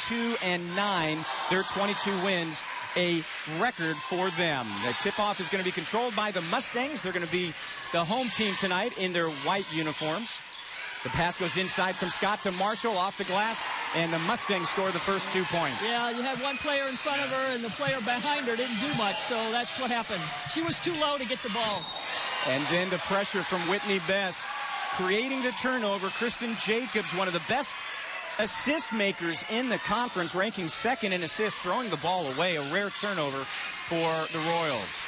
22-9. Their 22 wins, a record for them. The tip-off is going to be controlled by the Mustangs. They're going to be the home team tonight in their white uniforms. The pass goes inside from Scott to Marshall off the glass, and the Mustangs score the first 2 points. Yeah, you had one player in front of her, and the player behind her didn't do much, so that's what happened. She was too low to get the ball. And then the pressure from Whitney Best, creating the turnover. Kristen Jacobs, one of the best assist makers in the conference, ranking second in assists, throwing the ball away. A rare turnover for the Royals.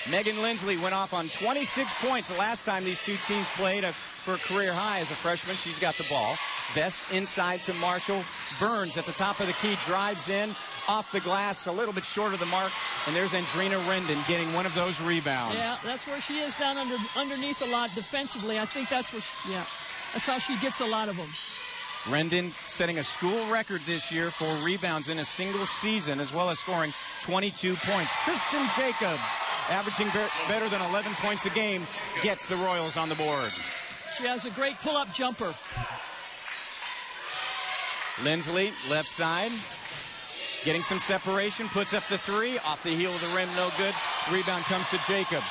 Megan Lindsley went off on 26 points the last time these two teams played for a career high as a freshman. She's got the ball. Best inside to Marshall. Burns at the top of the key, drives in, off the glass, a little bit short of the mark. And there's Andrina Rendon getting one of those rebounds. Yeah, that's where she is, down underneath a lot defensively. I think that's where, that's how she gets a lot of them. Rendon setting a school record this year for rebounds in a single season, as well as scoring 22 points. Kristen Jacobs, averaging better than 11 points a game, gets the Royals on the board. She has a great pull-up jumper. Lindsley, left side, getting some separation, puts up the three, off the heel of the rim, no good. Rebound comes to Jacobs.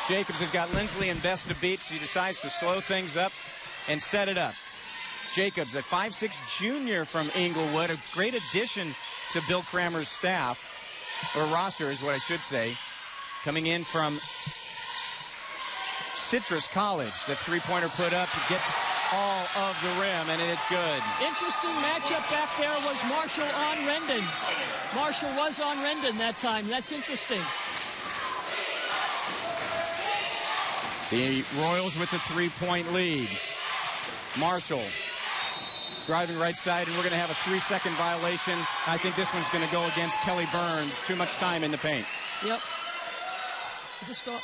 Jacobs has got Lindsley and Best to beat. She decides to slow things up and set it up. Jacobs, a 5'6" junior from Inglewood, a great addition to Bill Kramer's staff, or roster is what I should say, coming in from Citrus College. The three-pointer put up, gets all of the rim, and it's good. Interesting matchup back there was Marshall on Rendon. Marshall was on Rendon that time. That's interesting. The Royals with the three-point lead. Marshall driving right side, and we're going to have a 3-second violation. I think this one's going to go against Kelly Burns. Too much time in the paint. Yep. Just stop.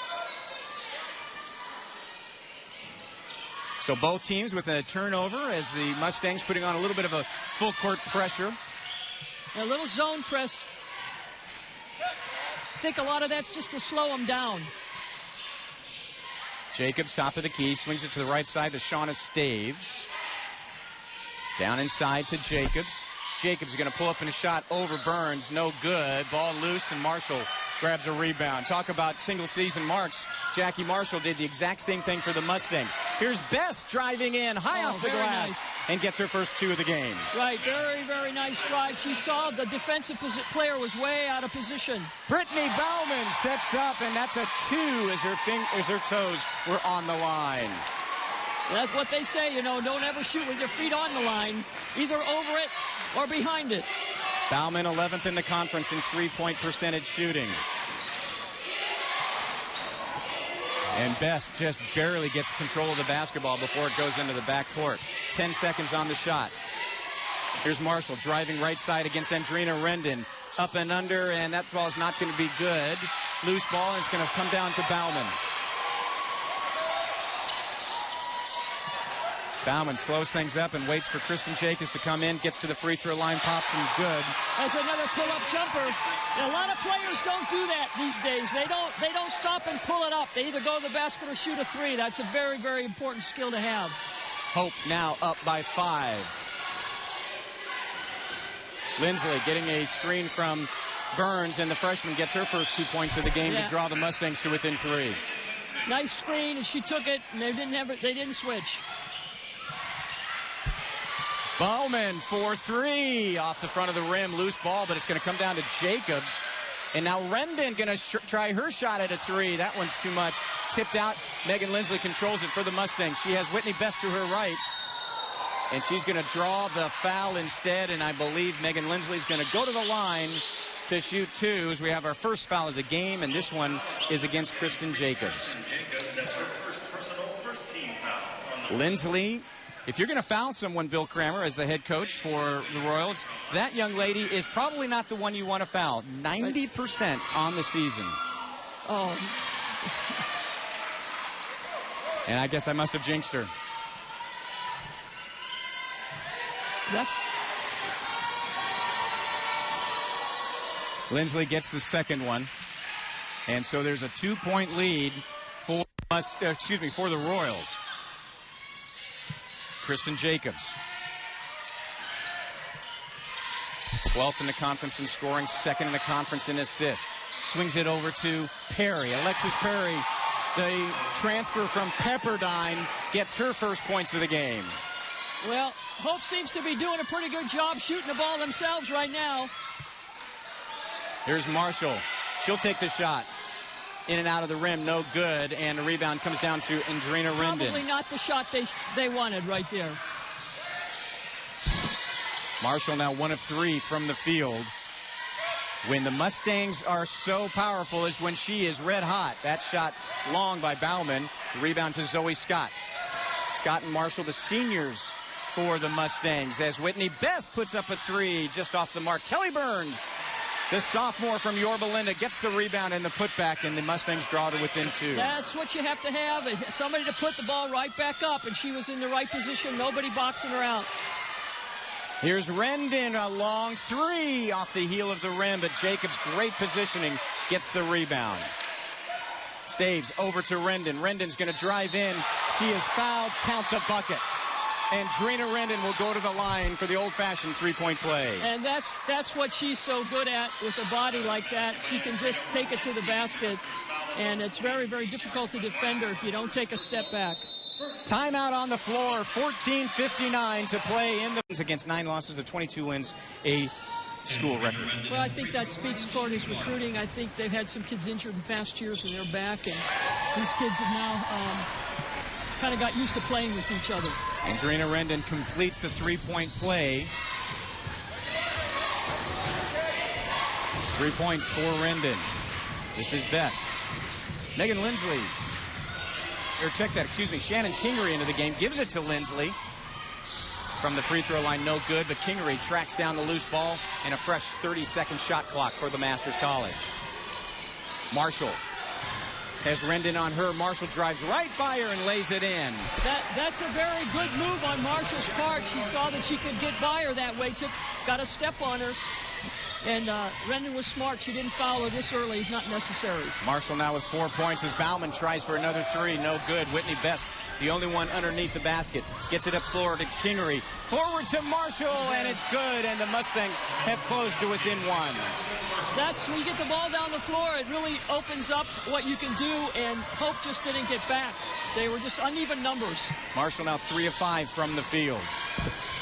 So both teams with a turnover as the Mustangs putting on a little bit of a full court pressure. A little zone press. I think a lot of that's just to slow them down. Jacobs, top of the key, swings it to the right side to Shauna Staves. Down inside to Jacobs. Jacobs is going to pull up in a shot over Burns. No good. Ball loose, and Marshall grabs a rebound. Talk about single-season marks. Jackie Marshall did the exact same thing for the Mustangs. Here's Best driving in high off the glass and gets her first two of the game. Right, very, very nice drive. She saw the defensive player was way out of position. Brittany Bauman sets up, and that's a two as her toes were on the line. That's what they say, don't ever shoot with your feet on the line, either over it or behind it. Bauman 11th in the conference in three-point percentage shooting. And Best just barely gets control of the basketball before it goes into the backcourt. 10 seconds on the shot. Here's Marshall driving right side against Andrina Rendon. Up and under, and that ball's not going to be good. Loose ball, and it's going to come down to Bauman. Bauman slows things up and waits for Kristen Jacobs to come in, gets to the free throw line, pops, and good. That's another pull-up jumper. A lot of players don't do that these days. They don't stop and pull it up. They either go to the basket or shoot a three. That's a very, very important skill to have. Hope now up by 5. Lindsley getting a screen from Burns, and the freshman gets her first 2 points of the game to draw the Mustangs to within 3. Nice screen, and she took it, and they didn't switch. Bauman for 3 off the front of the rim. Loose ball, but it's going to come down to Jacobs. And now Rendon going to try her shot at a 3. That one's too much. Tipped out. Megan Lindsley controls it for the Mustangs. She has Whitney Best to her right. And she's going to draw the foul instead. And I believe Megan Lindsley's going to go to the line to shoot 2 as we have our first foul of the game. And this one is against Kristen Jacobs. That's her first team foul. Lindsley. If you're going to foul someone, Bill Kramer, as the head coach for the Royals, that young lady is probably not the one you want to foul. 90% on the season. Oh. And I guess I must have jinxed her. Lindsley gets the second one. And so there's a 2-point lead for the Royals. Kristen Jacobs. 12th in the conference in scoring, 2nd in the conference in assists. Swings it over to Perry. Alexis Perry, the transfer from Pepperdine, gets her first points of the game. Well, Hope seems to be doing a pretty good job shooting the ball themselves right now. Here's Marshall. She'll take the shot. In and out of the rim, no good, and the rebound comes down to Andrina Rendon. Probably not the shot they wanted right there. Marshall now 1 of 3 from the field. When the Mustangs are so powerful is when she is red hot. That shot long by Bauman. The rebound to Zoe Scott. Scott and Marshall, the seniors for the Mustangs, as Whitney Best puts up a 3 just off the mark. Kelly Burns, the sophomore from Yorba Linda, gets the rebound and the putback, and the Mustangs draw to within 2. That's what you have to have, somebody to put the ball right back up, and she was in the right position, nobody boxing her out. Here's Rendon, a long 3 off the heel of the rim, but Jacobs, great positioning, gets the rebound. Staves over to Rendon. Rendon's going to drive in. She is fouled. Count the bucket. And Drina Rendon will go to the line for the old-fashioned 3-point play. And that's what she's so good at with a body like that. She can just take it to the basket, and it's very, very difficult to defend her if you don't take a step back. Timeout on the floor, 14:59 to play in the against 9 losses to 22 wins, a school record. Well, I think that speaks toward his recruiting. I think they've had some kids injured in past years and they're back, and these kids have now kind of got used to playing with each other. And Drina Rendon completes the 3-point play. 3 points for Rendon. This is Best. Megan Lindsley. Or check that, excuse me. Shannon Kingery into the game. Gives it to Lindsley. From the free throw line, no good, but Kingery tracks down the loose ball and a fresh 30-second shot clock for the Masters College. Marshall has Rendon on her. Marshall drives right by her and lays it in. That's a very good move on Marshall's part. She saw that she could get by her that way. Got a step on her. And Rendon was smart. She didn't foul her this early. It's not necessary. Marshall now with 4 points as Bauman tries for another 3. No good. Whitney Best, the only one underneath the basket. Gets it up floor to Kingery. Forward to Marshall, and it's good. And the Mustangs have closed to within 1. That's when you get the ball down the floor, it really opens up what you can do, and Hope just didn't get back. They were just uneven numbers. Marshall now 3 of 5 from the field.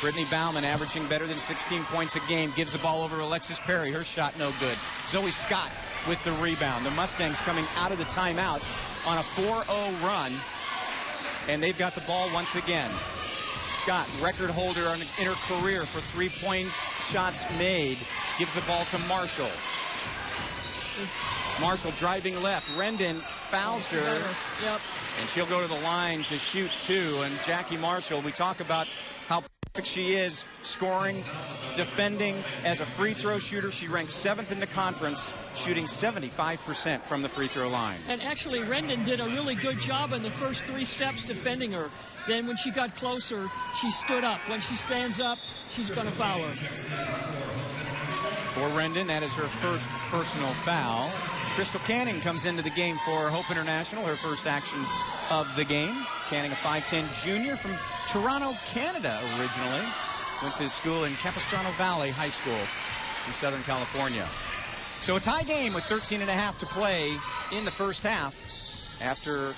Brittany Bauman averaging better than 16 points a game. Gives the ball over to Alexis Perry. Her shot no good. Zoe Scott with the rebound. The Mustangs coming out of the timeout on a 4-0 run. And they've got the ball once again. Scott, record holder in her career for 3-point shots made. Gives the ball to Marshall. Marshall driving left. Rendon fouls her. Yep. And she'll go to the line to shoot 2. And Jackie Marshall, we talk about how perfect she is scoring, defending. As a free throw shooter, she ranks 7th in the conference, shooting 75% from the free throw line. And actually, Rendon did a really good job in the first 3 steps defending her. Then when she got closer, she stood up. When she stands up, she's going to foul her. For Rendon, that is her first personal foul. Crystal Canning comes into the game for Hope International, her first action of the game. Canning, a 5'10 junior from Toronto, Canada originally. Went to school in Capistrano Valley High School in Southern California. So a tie game with 13.5 to play in the first half after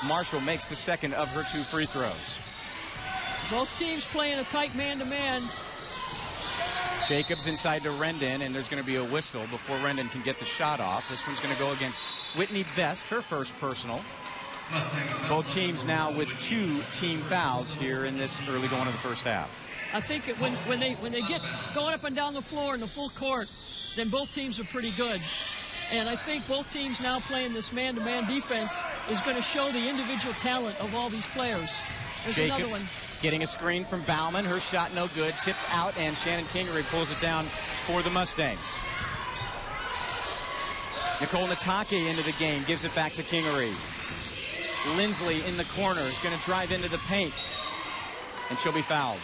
Marshall makes the second of her 2 free throws. Both teams playing a tight man-to-man. Jacobs inside to Rendon, and there's going to be a whistle before Rendon can get the shot off. This one's going to go against Whitney Best, her first personal. Both teams now with 2 team fouls here in this early going of the first half. I think when they get going up and down the floor in the full court, then both teams are pretty good. And I think both teams now playing this man-to-man defense is going to show the individual talent of all these players. There's Jacobs another one. Getting a screen from Bauman. Her shot no good. Tipped out, and Shannon Kingery pulls it down for the Mustangs. Nicole Natake into the game. Gives it back to Kingery. Lindsley in the corner is going to drive into the paint, and she'll be fouled.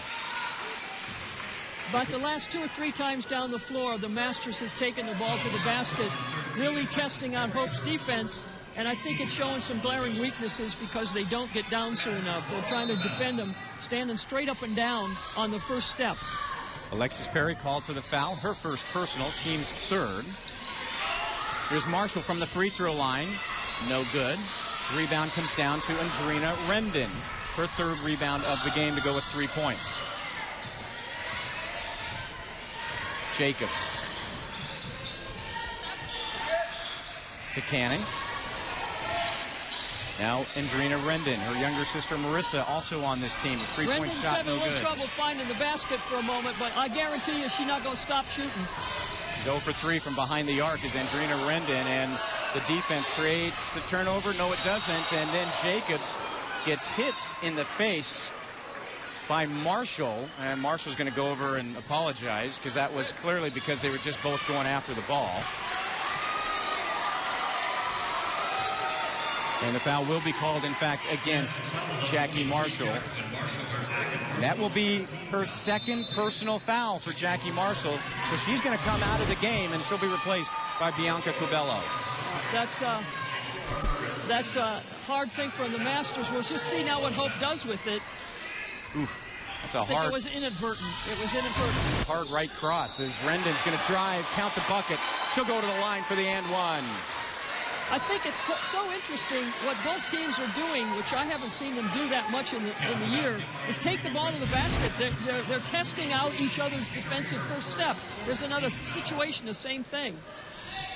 But the last 2 or 3 times down the floor, the Masters has taken the ball to the basket, really testing out Hope's defense. And I think it's showing some glaring weaknesses because they don't get down soon enough. They're trying to defend them, standing straight up and down on the first step. Alexis Perry called for the foul, her first personal, team's third. Here's Marshall from the free throw line. No good. Rebound comes down to Andrina Rendon. Her third rebound of the game to go with 3 points. Jacobs. To Canning. Now Andrina Rendon, her younger sister Marissa, also on this team. A three-point shot, having no a little good. trouble finding the basket for a moment, but I guarantee you she's not going to stop shooting. She's 0 for 3 from behind the arc is Andrina Rendon, and the defense creates the turnover. No, it doesn't. And then Jacobs gets hit in the face by Marshall, and Marshall's going to go over and apologize because that was clearly because they were just both going after the ball. And the foul will be called, in fact, against Jackie Marshall. That will be her second personal foul for Jackie Marshall. So she's going to come out of the game, and she'll be replaced by Bianca Cubello. That's a hard thing for the Masters. We'll just see now what Hope does with it. Oof, that's a I think hard. it was inadvertent. It was inadvertent. Hard right cross as Rendon's going to drive, count the bucket. She'll go to the line for the and one. I think it's so interesting what both teams are doing, which I haven't seen them do that much in the year, is take the ball to the basket. They're testing out each other's defensive first step. There's another situation, the same thing.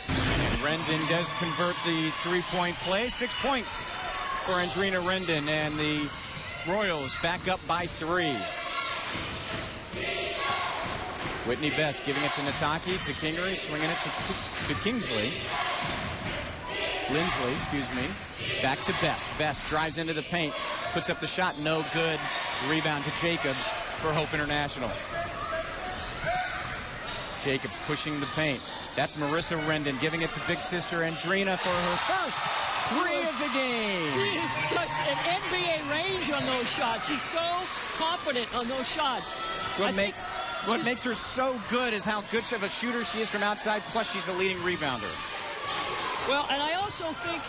And Rendon does convert the three-point play. 6 points for Andrina Rendon, and the Royals back up by 3. Whitney Best giving it to Nataki, to Kingery, swinging it to Kingsley. Lindsley, excuse me. Back to Best. Best drives into the paint, puts up the shot, no good. Rebound to Jacobs for Hope International. Jacobs pushing the paint. That's Marissa Rendon giving it to big sister Andrina for her first 3 of the game. She is just an NBA range on those shots. She's so confident on those shots. What makes her so good is how good of a shooter she is from outside, plus she's a leading rebounder. Well, and I also think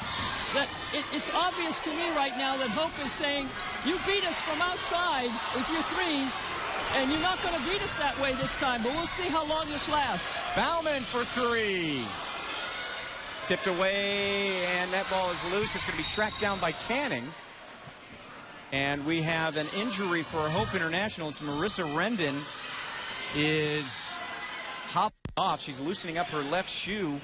that it's obvious to me right now that Hope is saying, you beat us from outside with your threes, and you're not going to beat us that way this time, but we'll see how long this lasts. Bauman for 3. Tipped away, and that ball is loose. It's going to be tracked down by Canning. And we have an injury for Hope International. It's Marissa Rendon is hopping off. She's loosening up her left shoe.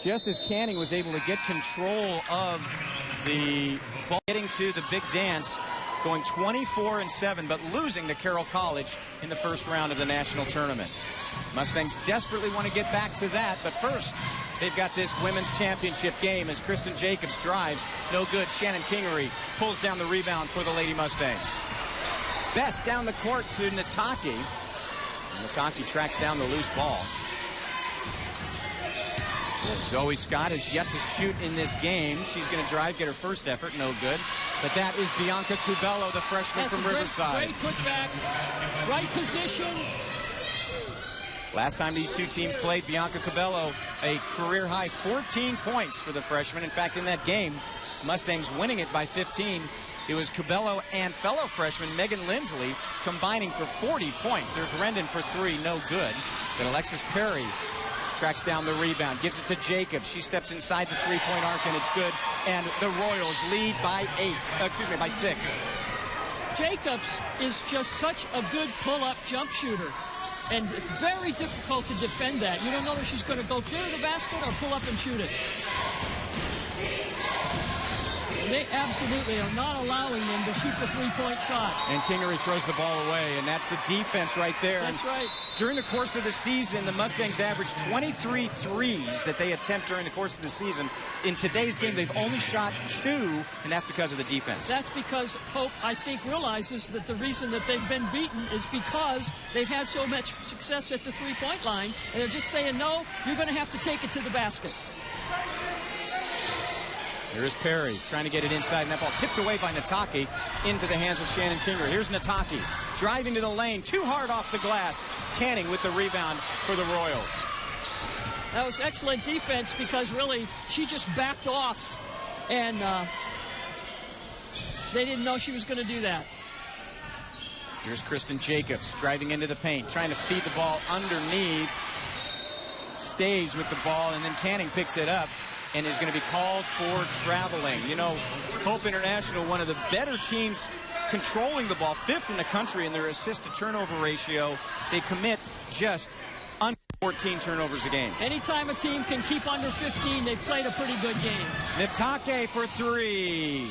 Just as Canning was able to get control of the ball, getting to the big dance, going 24-7, but losing to Carroll College in the first round of the national tournament. Mustangs desperately want to get back to that, but first, they've got this women's championship game as Kristen Jacobs drives. No good. Shannon Kingery pulls down the rebound for the Lady Mustangs. Best down the court to Nataki. Nataki tracks down the loose ball. Zoe Scott is yet to shoot in this game. She's going to drive, get her first effort, no good. But that is Bianca Cubello, the freshman from Riverside. Great putback, right position. Last time these two teams played, Bianca Cubello, a career-high 14 points for the freshman. In fact, in that game, Mustangs winning it by 15. It was Cubello and fellow freshman Megan Lindsley combining for 40 points. There's Rendon for 3, no good. Then Alexis Perry tracks down the rebound, gives it to Jacobs. She steps inside the three-point arc, and it's good. And the Royals lead by 6. Jacobs is just such a good pull-up jump shooter. And it's very difficult to defend that. You don't know if she's going to go clear to the basket or pull up and shoot it. They absolutely are not allowing them to shoot the three-point shot. And Kingery throws the ball away, and that's the defense right there. That's right. During the course of the season, the Mustangs averaged 23 threes that they attempt during the course of the season. In today's game, they've only shot 2, and that's because of the defense. That's because Hope, I think, realizes that the reason that they've been beaten is because they've had so much success at the three-point line, and they're just saying, no, you're going to have to take it to the basket. Here's Perry trying to get it inside, and that ball tipped away by Nataki into the hands of Shannon Kingery. Here's Nataki driving to the lane, too hard off the glass. Canning with the rebound for the Royals. That was excellent defense because really she just backed off and they didn't know she was going to do that. Here's Kristen Jacobs driving into the paint, trying to feed the ball underneath. Stays with the ball, and then Canning picks it up and is going to be called for traveling. You know, Hope International, one of the better teams controlling the ball, 5th in the country in their assist-to-turnover ratio. They commit just under 14 turnovers a game. Anytime a team can keep under 15, they've played a pretty good game. Natake for 3.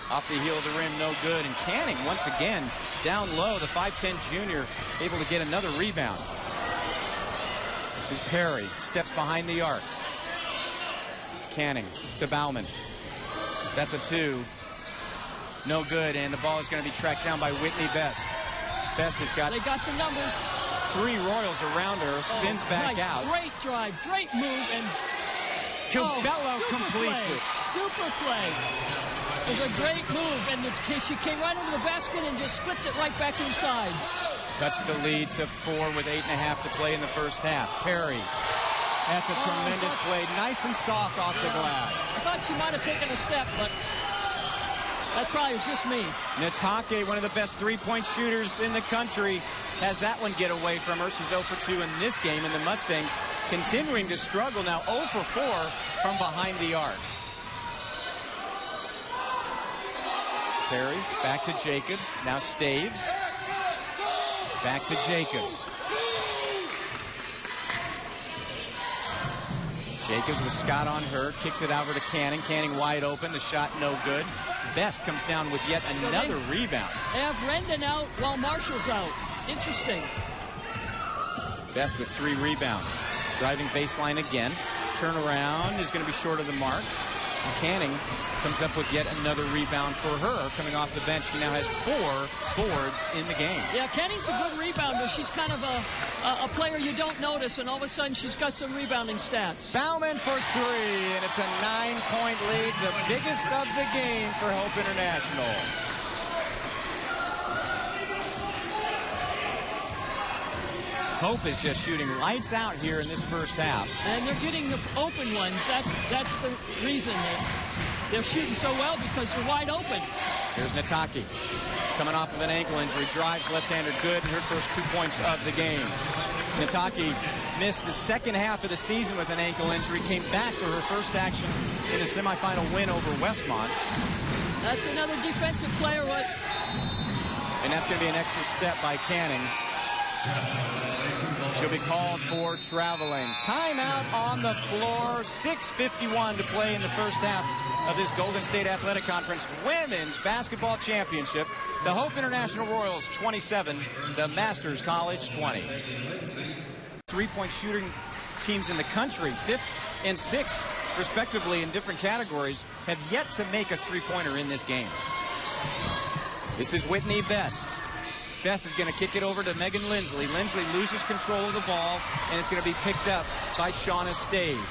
Off the heel of the rim, no good. And Canning, once again, down low. The 5'10 junior able to get another rebound. This is Perry. Steps behind the arc. Canning to Bauman. That's a 2. No good, and the ball is going to be tracked down by Whitney Best. Best has got... They got the numbers. 3 Royals around her. Spins back nice. out. Great drive, great move, and... Cabello completes it. Super play. It was a great move, and she came right over the basket and just flipped it right back inside. Cuts the lead to 4 with 8.5 to play in the first half. Perry. That's a tremendous play. Nice and soft off the glass. I thought she might have taken a step, but that probably was just me. Natake, one of the best 3-point shooters in the country, has that one get away from her. She's 0 for 2 in this game, and the Mustangs continuing to struggle now. 0 for 4 from behind the arc. Perry back to Jacobs. Now Staves. Back to Jacobs. Jacobs with Scott on her. Kicks it over to Canning. Canning wide open. The shot no good. Best comes down with yet another rebound. They have Rendon out while Marshall's out. Interesting. Best with 3 rebounds. Driving baseline again. Turnaround is going to be short of the mark. And Canning comes up with yet another rebound for her. Coming off the bench, she now has 4 boards in the game. Yeah, Canning's a good rebounder. She's kind of a player you don't notice, and all of a sudden she's got some rebounding stats. Bauman for 3, and it's a 9-point lead, the biggest of the game for Hope International. Hope is just shooting lights out here in this first half. And they're getting the open ones. That's the reason they're shooting so well, because they're wide open. Here's Natake coming off of an ankle injury. Drives left-hander good, and her first 2 points of the game. Natake missed the second half of the season with an ankle injury. Came back for her first action in the semifinal win over Westmont. That's another defensive player. And that's going to be an extra step by Canning. She'll be called for traveling. Timeout on the floor. 6:51 to play in the first half of this Golden State Athletic Conference Women's Basketball Championship. The Hope International Royals 27, the Masters College 20. 3-point shooting teams in the country, 5th and 6th, respectively, in different categories, have yet to make a 3-pointer in this game. This is Whitney Best. Best is going to kick it over to Megan Lindsley. Lindsley loses control of the ball, and it's going to be picked up by Shauna Staves.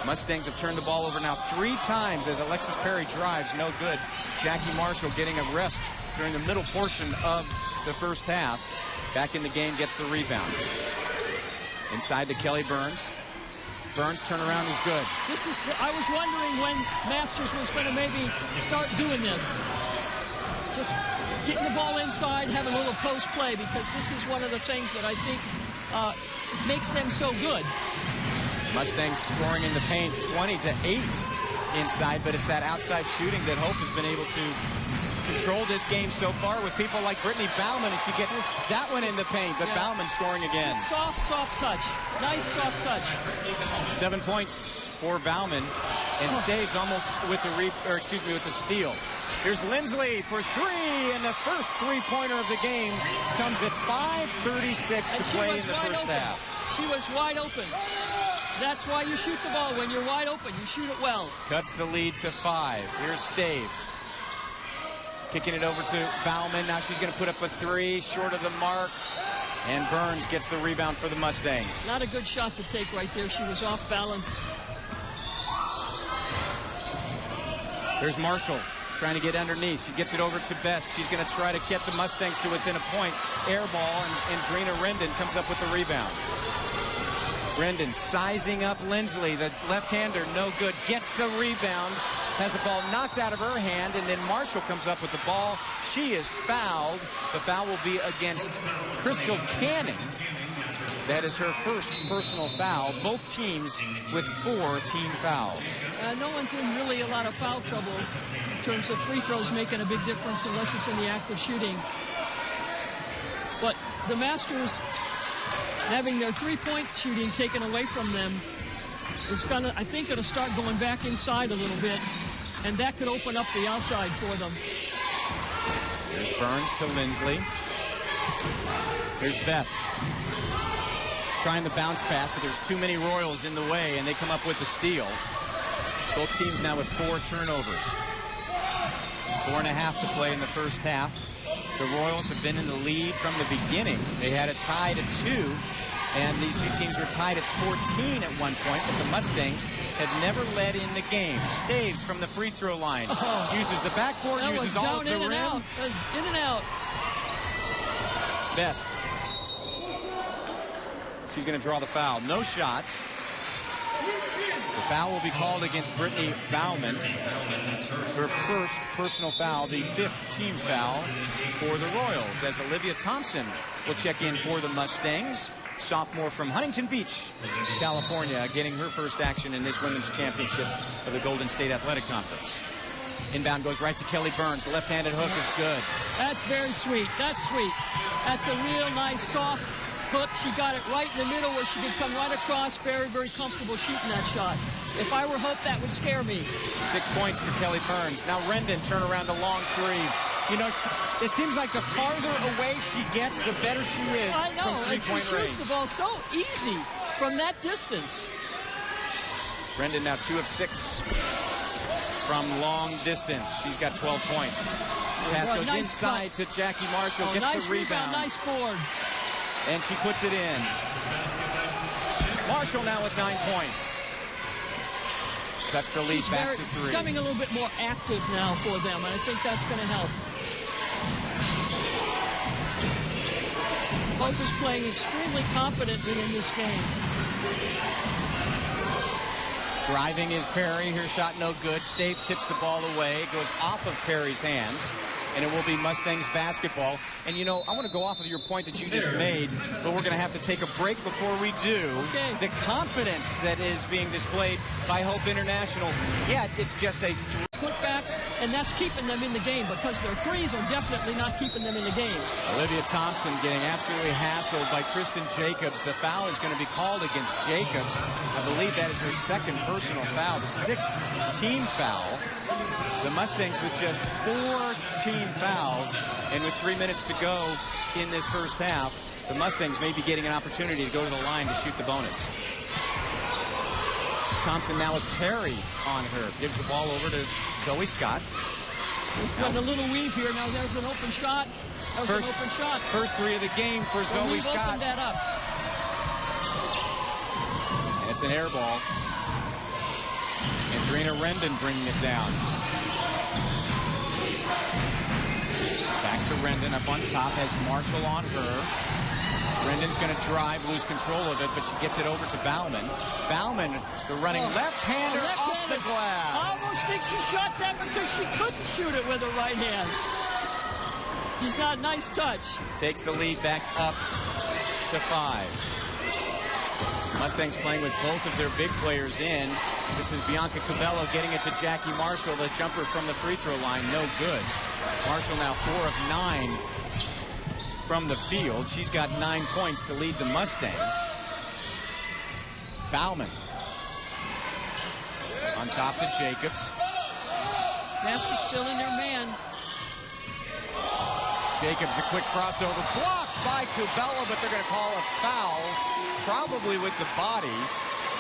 Mustangs have turned the ball over now 3 times as Alexis Perry drives. No good. Jackie Marshall getting a rest during the middle portion of the first half. Back in the game, gets the rebound. Inside to Kelly Burns. Burns' turnaround is good. I was wondering when Masters was going to maybe start doing this. Just getting the ball inside, having a little post play, because this is one of the things that I think makes them so good. Mustangs scoring in the paint 20-8 inside, but it's that outside shooting that Hope has been able to control this game so far with people like Brittany Bauman, and she gets that one in the paint, but Bauman scoring again. Soft touch. Nice soft touch. 7 points for Bauman, and Staves almost with the steal. Here's Lindsley for 3, and the first 3-pointer of the game comes at 5:36 to play in the first half. She was wide open. That's why you shoot the ball. When you're wide open, you shoot it well. Cuts the lead to 5. Here's Staves. Kicking it over to Bauman. Now she's going to put up a 3, short of the mark. And Burns gets the rebound for the Mustangs. Not a good shot to take right there. She was off balance. There's Marshall trying to get underneath. She gets it over to Best. She's going to try to get the Mustangs to within a point. Air ball, and Drina Rendon comes up with the rebound. Rendon sizing up Lindsley. The left-hander, no good. Gets the rebound. has the ball knocked out of her hand, and then Marshall comes up with the ball. She is fouled. The foul will be against Crystal Cannon. That is her first personal foul. Both teams with 4 team fouls. No one's in really a lot of foul trouble in terms of free throws making a big difference unless it's in the act of shooting. But the Masters having their three-point shooting taken away from them is gonna, I think, gonna start going back inside a little bit, and that could open up the outside for them. Here's Burns to Lindsley. Here's Best. Trying the bounce pass, but there's too many Royals in the way, and they come up with the steal. Both teams now with 4 turnovers. 4.5 to play in the first half. The Royals have been in the lead from the beginning. They had it tied at 2, and these two teams were tied at 14 at one point, but the Mustangs have never led in the game. Staves from the free throw line. Uses the backboard, uses all of the rim. In and out. Best. She's going to draw the foul. No shots. The foul will be called against Brittany Bauman. Her first personal foul, the 5th team foul for the Royals, as Olivia Thompson will check in for the Mustangs. Sophomore from Huntington Beach, California, getting her first action in this women's championship of the Golden State Athletic Conference. Inbound goes right to Kelly Burns. The left-handed hook is good. That's very sweet. That's sweet. That's a real nice, soft hook. She got it right in the middle where she could come right across. Very, very comfortable shooting that shot. If I were Hope, that would scare me. 6 points for Kelly Burns. Now Rendon turn around a long 3. You know, it seems like the farther away she gets, the better she is from three-point range. She shoots the ball so easy from that distance. Rendon now 2 of 6 from long distance. She's got 12 points. Pass goes nice inside to Jackie Marshall. Gets nice the rebound. Nice board. And she puts it in. Marshall now with 9 points. That's the lead. She's back to 3. Becoming a little bit more active now for them, and I think that's going to help. Hope is playing extremely confidently in this game. Driving is Perry. Her shot no good. Staves tips the ball away. It goes off of Perry's hands. And it will be Mustangs basketball. And, you know, I want to go off of your point that you just made, but we're going to have to take a break before we do. Okay. The confidence that is being displayed by Hope International, yet it's just a... Putbacks, and that's keeping them in the game because their threes are definitely not keeping them in the game. Olivia Thompson getting absolutely hassled by Kristen Jacobs. The foul is going to be called against Jacobs. I believe that is her second personal foul, the 6th team foul. The Mustangs with just 4 team fouls, and with 3 minutes to go in this first half, the Mustangs may be getting an opportunity to go to the line to shoot the bonus. Thompson now with Perry on her. Gives the ball over to Zoe Scott. Got a little weave here. Now there's an open shot. That was an open shot. First 3 of the game for Zoe Scott. Opened that up. And it's an air ball. Andrina Rendon bringing it down. Back to Rendon up on top. Has Marshall on her. Rendon's going to drive, lose control of it, but she gets it over to Bauman. Bauman, the running left-hander off the glass. I almost think she shot that because she couldn't shoot it with her right hand. She's not nice touch. Takes the lead back up to 5. Mustangs playing with both of their big players in. This is Bianca Cabello getting it to Jackie Marshall. The jumper from the free throw line, no good. Marshall now 4 of 9 from the field. She's got 9 points to lead the Mustangs. Bauman on top to Jacobs. Master's still in their man. Jacobs, a quick crossover, blocked by Cabello, but they're going to call a foul, probably with the body.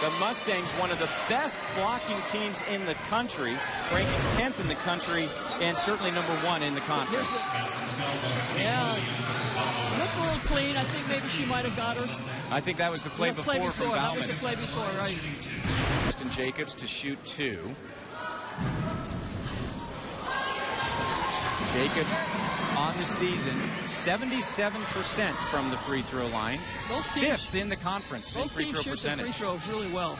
The Mustangs, one of the best blocking teams in the country, ranking 10th in the country, and certainly number 1 in the conference. Yeah, looked a little clean. I think maybe she might have got her. I think that was the play before from Bauman. That was the play before, right. Kristen Jacobs to shoot 2. Jacobs on the season, 77% from the free throw line. Both teams, 5th in the conference in free throw percentage. Both teams shoot the free throws really well.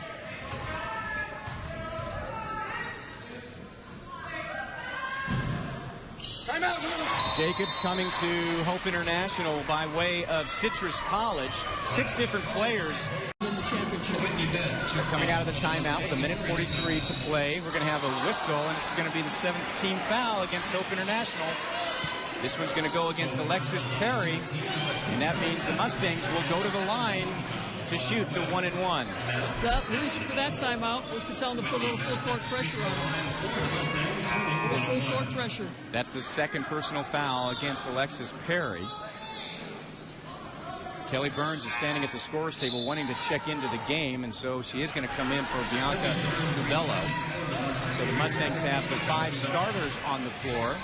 Jacobs coming to Hope International by way of Citrus College. 6 different players In the championship. coming out of the timeout with 1:43 to play. We're going to have a whistle, and it's going to be the 7th team foul against Hope International. This one's going to go against Alexis Perry, and that means the Mustangs will go to the line to shoot the 1-and-1. The reason for that timeout was to tell them to put a little full court pressure on them. A little full court pressure. That's the 2nd personal foul against Alexis Perry. Kelly Burns is standing at the scorer's table wanting to check into the game, and so she is going to come in for Bianca Bello. So the Mustangs have the 5 starters on the floor.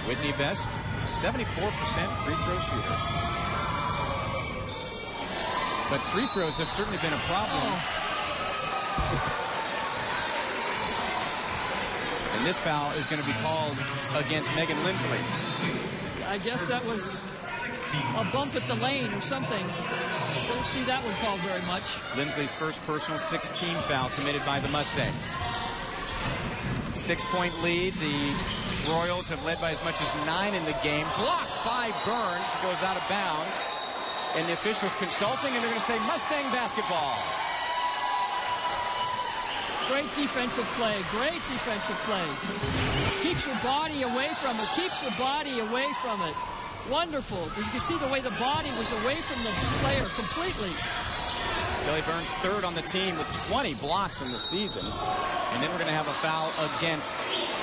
Whitney Best, 74% free throw shooter. But free throws have certainly been a problem. And this foul is going to be called against Megan Lindsley. I guess that was a bump at the lane or something. Don't see that one called very much. Lindsley's first personal 16 foul committed by the Mustangs. 6-point lead. The Royals have led by as much as 9 in the game. Blocked by Burns. Goes out of bounds. And the officials consulting, and they're going to say Mustang basketball. Great defensive play. Great defensive play. Keeps her body away from it. Keeps her body away from it. Wonderful. You can see the way the body was away from the player completely. Kelly Burns 3rd on the team with 20 blocks in the season. And then we're going to have a foul against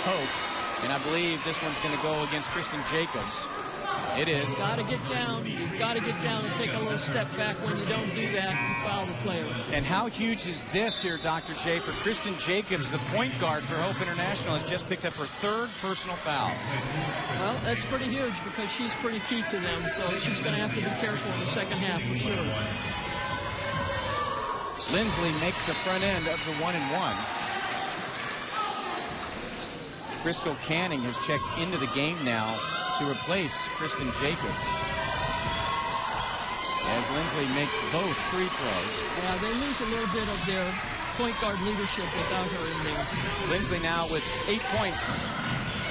Hope. And I believe this one's going to go against Kristen Jacobs. It is. Got to get down. You've got to get down and take a little step back. When you don't do that, you foul the player. And how huge is this here, Dr. J, for Kristen Jacobs, the point guard for Hope International, has just picked up her 3rd personal foul. Well, that's pretty huge because she's pretty key to them. So she's going to have to be careful in the second half for sure. Lindsley makes the front end of the 1-and-1. Crystal Canning has checked into the game now to replace Kristen Jacobs. As Lindsley makes both free throws. Yeah, they lose a little bit of their point guard leadership without her in there. Lindsley now with 8 points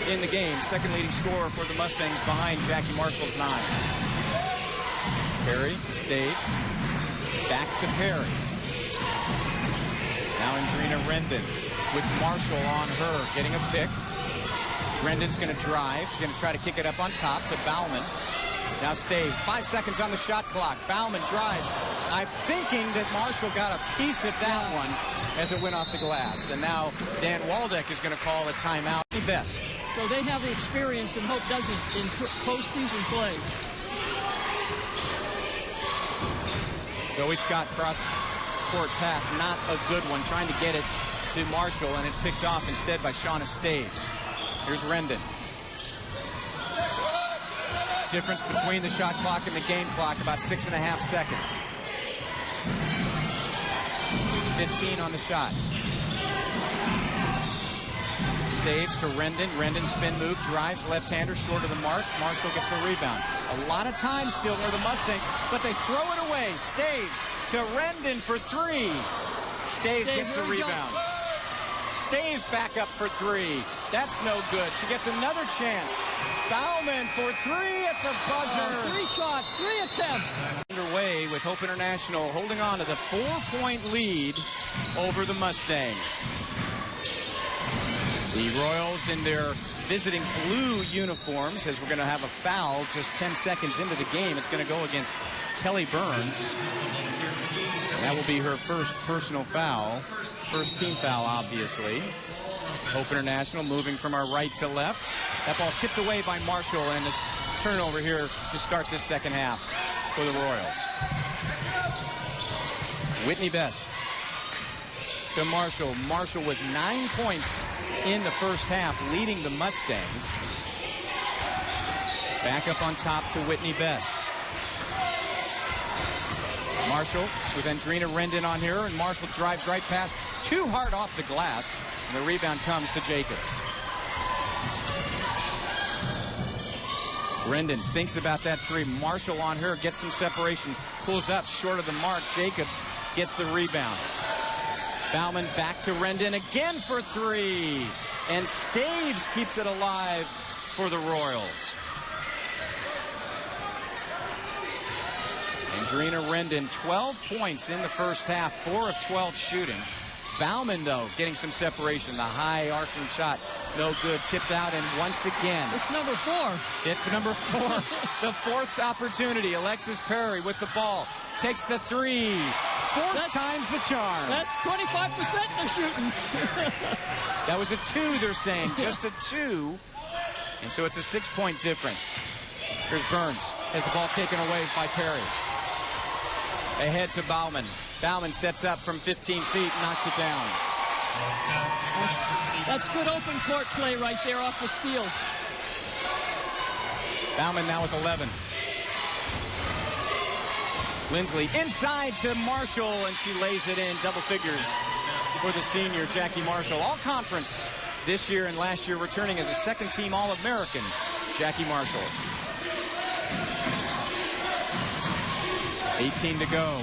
in the game. 2nd leading scorer for the Mustangs behind Jackie Marshall's 9. Perry to Staves. Back to Perry. Now Andrina Rendon with Marshall on her, getting a pick. Rendon's going to drive. She's going to try to kick it up on top to Bauman. Now Staves, 5 seconds on the shot clock. Bauman drives. I'm thinking that Marshall got a piece of that one as it went off the glass. And now Dan Waldeck is going to call a timeout. Best. So they have the experience and Hope doesn't in postseason play. Zoe Scott cross court pass, not a good one. Trying to get it to Marshall, and it's picked off instead by Shauna Staves. Here's Rendon. Difference between the shot clock and the game clock, about 6.5 seconds. 15 on the shot. Staves to Rendon. Rendon spin move, drives left-hander short of the mark. Marshall gets the rebound. A lot of time still for the Mustangs, but they throw it away. Staves to Rendon for 3. Staves gets the rebound. Staves back up for 3. That's no good. She gets another chance. Bauman for 3 at the buzzer. 3 shots, 3 attempts. Underway with Hope International holding on to the 4-point lead over the Mustangs. The Royals in their visiting blue uniforms, as we're going to have a foul just 10 seconds into the game. It's going to go against Kelly Burns. And that will be her first personal foul. First team foul, obviously. Hope International moving from our right to left. That ball tipped away by Marshall, and this turnover here to start this second half for the Royals. Whitney Best to Marshall. Marshall with 9 points in the first half, leading the Mustangs. Back up on top to Whitney Best. Marshall with Andrina Rendon on here, and Marshall drives right past, too hard off the glass, and the rebound comes to Jacobs. Rendon thinks about that 3. Marshall on her, gets some separation, pulls up short of the mark. Jacobs gets the rebound. Bauman back to Rendon again for three. And Staves keeps it alive for the Royals. Andrina Rendon, 12 points in the first half, 4 of 12 shooting. Bauman, though, getting some separation. The high arcing shot, no good. Tipped out, and once again. It's number 4. It's number 4. The fourth opportunity. Alexis Perry with the ball. Takes the three. Fourth time's the charm. That's 25% they're shooting. That was a 2, they're saying. Just a 2. And so it's a 6-point difference. Here's Burns. Has the ball taken away by Perry. Ahead to Bauman. Bauman sets up from 15 feet, knocks it down. That's good open court play right there off the steal. Bauman now with 11. Lindsley inside to Marshall, and she lays it in, double figures for the senior, Jackie Marshall. All conference this year and last year, returning as a second-team All-American, Jackie Marshall. 18 to go.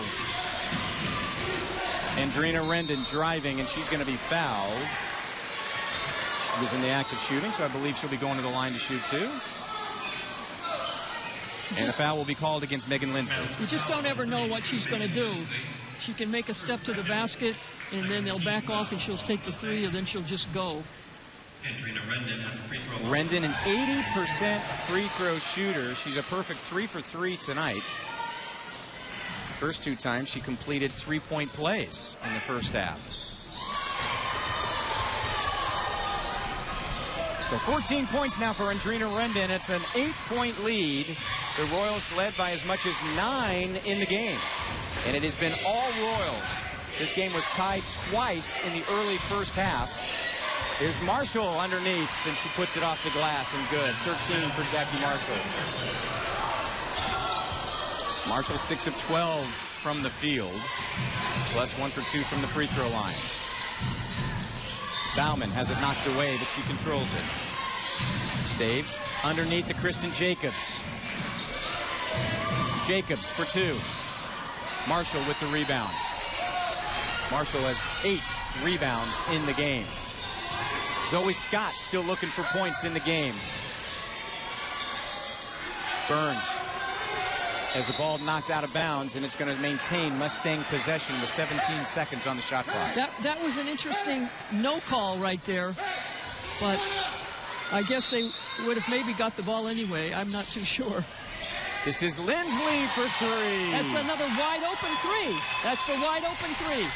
Andrina Rendon driving, and she's going to be fouled. She was in the act of shooting, so I believe she'll be going to the line to shoot too. And a foul will be called against Megan Lindsley. You just don't ever know what she's going to do. She can make a step to the basket, and then they'll back off, and she'll take the three, and then she'll just go. Rendon, an 80% free throw shooter. She's a perfect 3 for 3 tonight. First 2 times she completed 3-point plays in the first half. So 14 points now for Andrina Rendon. It's an 8-point lead. The Royals led by as much as 9 in the game. And it has been all Royals. This game was tied twice in the early first half. Here's Marshall underneath, and she puts it off the glass, and good. 13 for Jackie Marshall. Marshall 6 of 12 from the field, plus 1 for 2 from the free throw line. Bauman has it knocked away, but she controls it. Staves underneath to Kristen Jacobs. Jacobs for 2. Marshall with the rebound. Marshall has 8 rebounds in the game. Zoe Scott still looking for points in the game. Burns has the ball knocked out of bounds, and it's going to maintain Mustang possession with 17 seconds on the shot clock. That was an interesting no call right there, but I guess they would have maybe got the ball anyway. I'm not too sure. This is Lindsley for 3. That's another wide open 3. That's the wide open 3.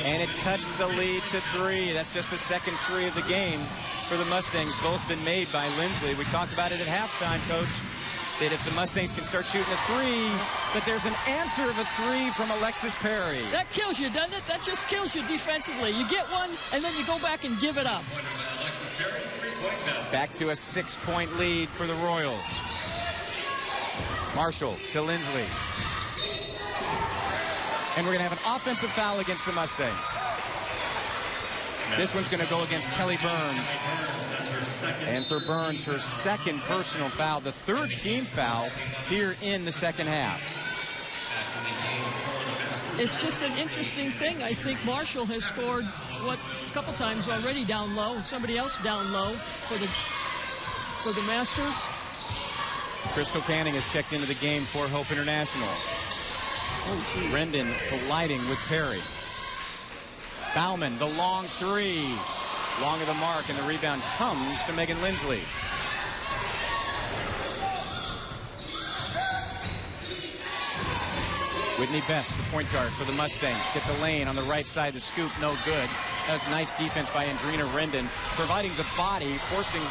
And it cuts the lead to 3. That's just the second 3 of the game for the Mustangs. Both been made by Lindsley. We talked about it at halftime, Coach, that if the Mustangs can start shooting a 3, that there's an answer of a 3 from Alexis Perry. That kills you, doesn't it? That just kills you defensively. You get one, and then you go back and give it up. Back to a 6-point lead for the Royals. Marshall to Lindsley. And we're going to have an offensive foul against the Mustangs. This one's going to go against Kelly Burns. And for Burns, her second personal foul, the third team foul here in the second half. It's just an interesting thing. I think Marshall has scored, a couple times already down low. Somebody else down low for the Masters. Crystal Canning has checked into the game for Hope International. Oh, geez. Rendon colliding with Perry. Bauman, the long 3. Long of the mark, and the rebound comes to Megan Lindsley. Whitney Best, the point guard for the Mustangs, gets a lane on the right side. The scoop, no good. That was nice defense by Andrina Rendon, providing the body, forcing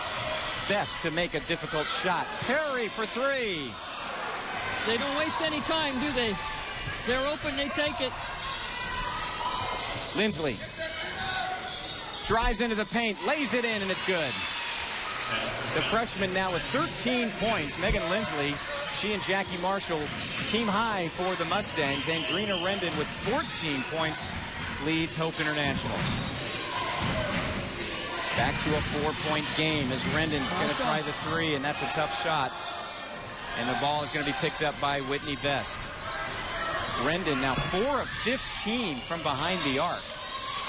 Best to make a difficult shot. Perry for 3. They don't waste any time, do they? They're open, they take it. Lindsley drives into the paint, lays it in, and it's good. The freshman now with 13 points. Megan Lindsley, she and Jackie Marshall team high for the Mustangs. Andrina Rendon with 14 points leads Hope International. Back to a 4-point game as Rendon's going to try the 3, and that's a tough shot. And the ball is going to be picked up by Whitney Best. Rendon now 4 of 15 from behind the arc.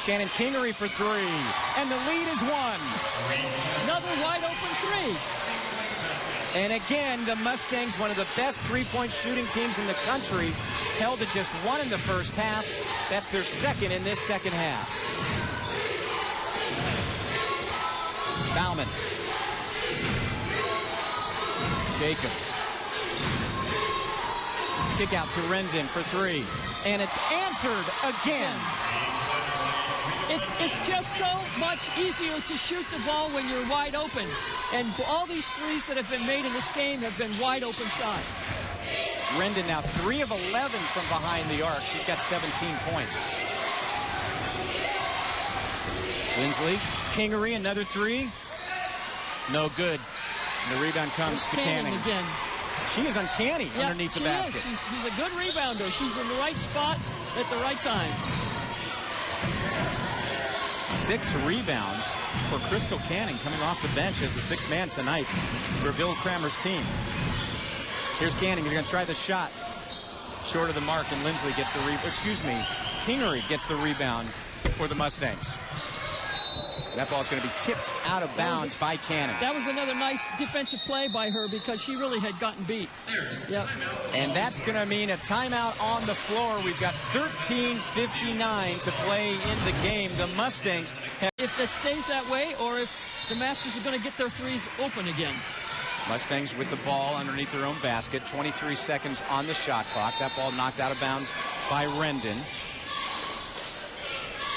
Shannon Kingery for three. And the lead is one. Another wide open three. And again, the Mustangs, one of the best three-point shooting teams in the country, held to just one in the first half. That's their second in this second half. Bauman. Jacobs. Kick out to Rendon for three. And it's answered again. It's just so much easier to shoot the ball when you're wide open. And all these threes that have been made in this game have been wide open shots. Rendon now 3 of 11 from behind the arc. She's got 17 points. Lindsley, Kingery, another three. No good. And the rebound comes to Canning. Again. She is uncanny underneath the basket. She's a good rebounder. She's in the right spot at the right time. 6 rebounds for Crystal Canning, coming off the bench as the 6th man tonight for Bill Kramer's team. Here's Canning. He's going to try the shot. Short of the mark, and Lindsley gets the Kingery gets the rebound for the Mustangs. That ball's going to be tipped out of bounds by Canning. That was another nice defensive play by her because she really had gotten beat. Yep. And that's going to mean a timeout on the floor. We've got 13:59 to play in the game. The Mustangs have... If it stays that way, or if the Masters are going to get their threes open again. Mustangs with the ball underneath their own basket. 23 seconds on the shot clock. That ball knocked out of bounds by Rendon.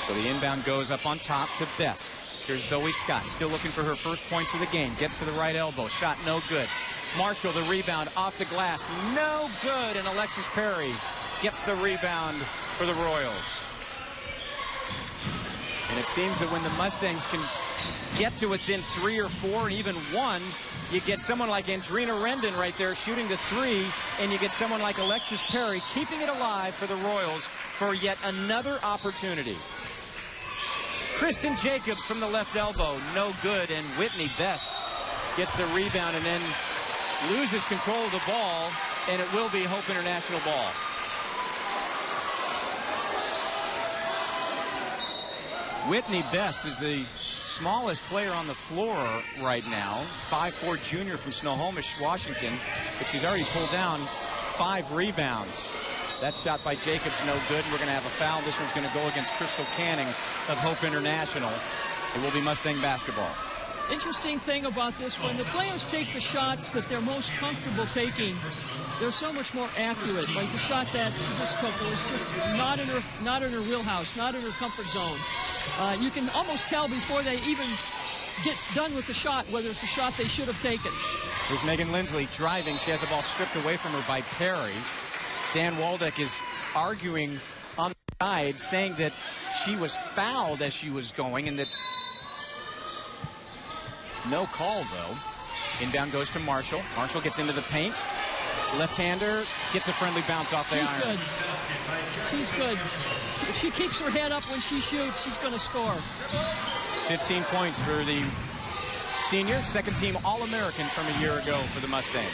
So the inbound goes up on top to Best. Here's Zoe Scott, still looking for her first points of the game. Gets to the right elbow. Shot no good. Marshall, the rebound off the glass. No good. And Alexis Perry gets the rebound for the Royals. And it seems that when the Mustangs can get to within 3 or 4 and even 1, you get someone like Andrina Rendon right there shooting the 3, and you get someone like Alexis Perry keeping it alive for the Royals for yet another opportunity. Kristen Jacobs from the left elbow, no good, and Whitney Best gets the rebound and then loses control of the ball, and it will be Hope International ball. Whitney Best is the smallest player on the floor right now, 5'4" junior from Snohomish, Washington, but she's already pulled down 5 rebounds. That shot by Jacobs, no good. We're going to have a foul. This one's going to go against Crystal Canning of Hope International. It will be Mustang basketball. Interesting thing about this, when the players take the shots that they're most comfortable taking, they're so much more accurate. Like the shot that she just took was just not in her wheelhouse, not in her comfort zone. You can almost tell before they even get done with the shot whether it's a shot they should have taken. Here's Megan Lindsley driving. She has the ball stripped away from her by Perry. Dan Waldeck is arguing on the side, saying that she was fouled as she was going, and that no call, though. Inbound goes to Marshall. Marshall gets into the paint. Left-hander gets a friendly bounce off the iron. She's good. She's good. If she keeps her head up when she shoots, she's going to score. 15 points for the senior, 2nd-team All-American from a year ago for the Mustangs.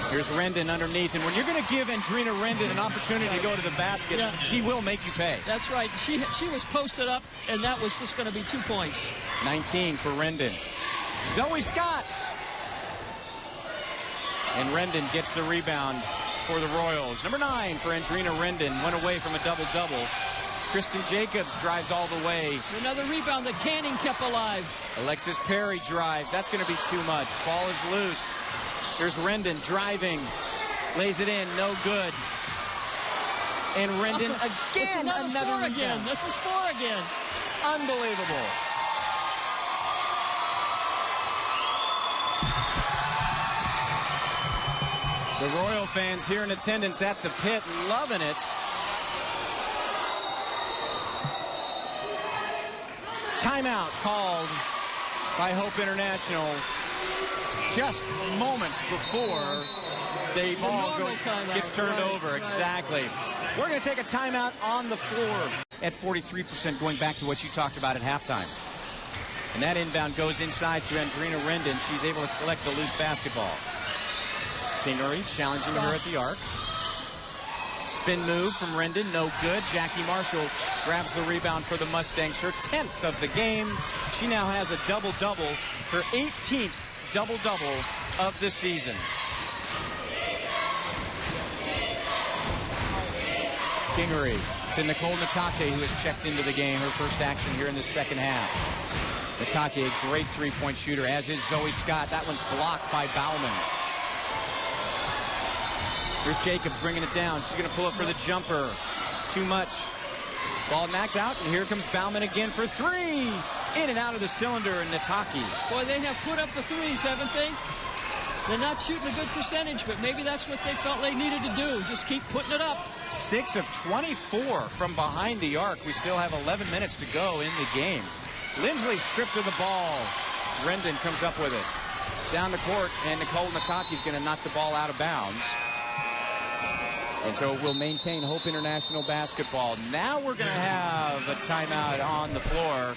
Here's Rendon underneath, and when you're going to give Andrina Rendon an opportunity to go to the basket, she will make you pay. That's right. She was posted up, and that was just going to be 2 points. 19 for Rendon. Zoe Scott. And Rendon gets the rebound for the Royals. Number 9 for Andrina Rendon. Went away from a double-double. Kristen Jacobs drives all the way. Another rebound that Canning kept alive. Alexis Perry drives. That's going to be too much. Ball is loose. Here's Rendon driving. Lays it in. No good. And Rendon again. Another four again. This is 4 again. Unbelievable. The Royal fans here in attendance at the pit, loving it. Timeout called by Hope International just moments before the ball gets turned over. Exactly. We're going to take a timeout on the floor at 43%, going back to what you talked about at halftime. And that inbound goes inside to Andrina Rendon. She's able to collect the loose basketball. Kingery challenging her at the arc. Spin move from Rendon, no good. Jackie Marshall grabs the rebound for the Mustangs, her 10th of the game. She now has a double-double, her 18th double-double of the season. Kingery to Nicole Natake, who has checked into the game, her first action here in the second half. Natake, a great three-point shooter, as is Zoe Scott. That one's blocked by Bauman. Here's Jacobs bringing it down. She's going to pull up for the jumper. Too much. Ball knocked out, and here comes Bauman again for three. In and out of the cylinder, and Natake. Boy, they have put up the threes, haven't they? They're not shooting a good percentage, but maybe that's what they felt they needed to do. Just keep putting it up. 6 of 24 from behind the arc. We still have 11 minutes to go in the game. Lindsley stripped of the ball. Rendon comes up with it. Down the court, and Nicole Natake is going to knock the ball out of bounds. And so we'll maintain Hope International basketball. Now we're going to have a timeout on the floor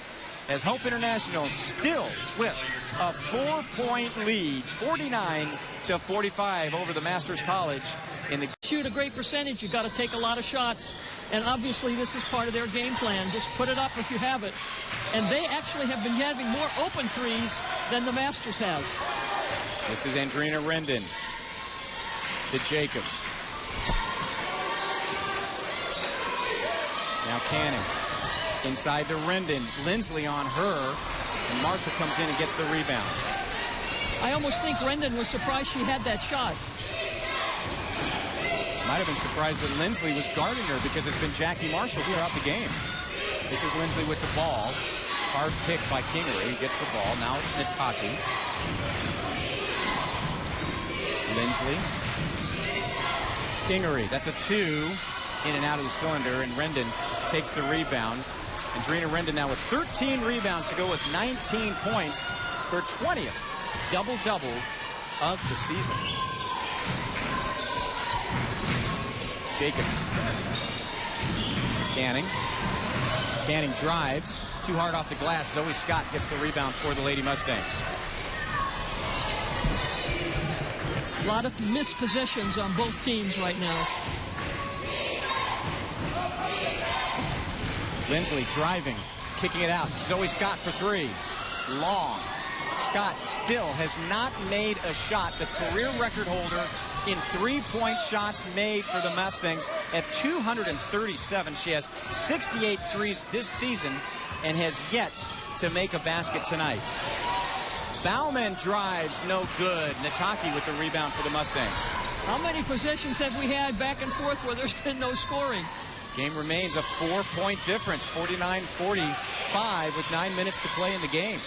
as Hope International still with a 4-point lead, 49-45 over the Masters College. In the shoot a great percentage, you've got to take a lot of shots. And obviously this is part of their game plan. Just put it up if you have it. And they actually have been having more open threes than the Masters has. This is Andrina Rendon to Jacobs. Now Canning inside to Rendon. Lindsley on her, and Marshall comes in and gets the rebound. I almost think Rendon was surprised she had that shot. Might have been surprised that Lindsley was guarding her, because it's been Jackie Marshall throughout the game. This is Lindsley with the ball. Hard pick by Kingery. He gets the ball. Now Natake. Lindsley. Kingery. That's a 2. In and out of the cylinder, and Rendon takes the rebound. Andrina Rendon now with 13 rebounds to go with 19 points. Her 20th double-double of the season. Jacobs to Canning. Canning drives. Too hard off the glass. Zoe Scott gets the rebound for the Lady Mustangs. A lot of missed possessions on both teams right now. Lindsley driving, kicking it out. Zoe Scott for three. Long. Scott still has not made a shot. The career record holder in three-point shots made for the Mustangs at 237. She has 68 threes this season and has yet to make a basket tonight. Bauman drives, no good. Natake with the rebound for the Mustangs. How many possessions have we had back and forth where there's been no scoring? Game remains a 4-point difference, 49-45 with 9 minutes to play in the game.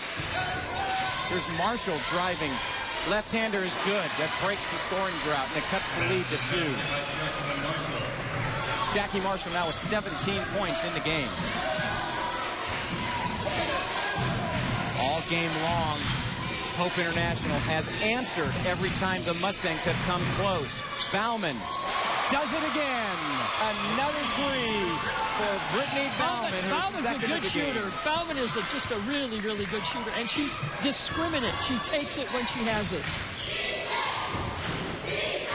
Here's Marshall driving. Left-hander is good. That breaks the scoring drought, and it cuts the lead to 2. Jackie Marshall now with 17 points in the game. All game long, Hope International has answered every time the Mustangs have come close. Bauman does it again. Another three for Brittany Bauman. Bauman's a good shooter. Bauman is just a really, really good shooter, and she's discriminate. She takes it when she has it.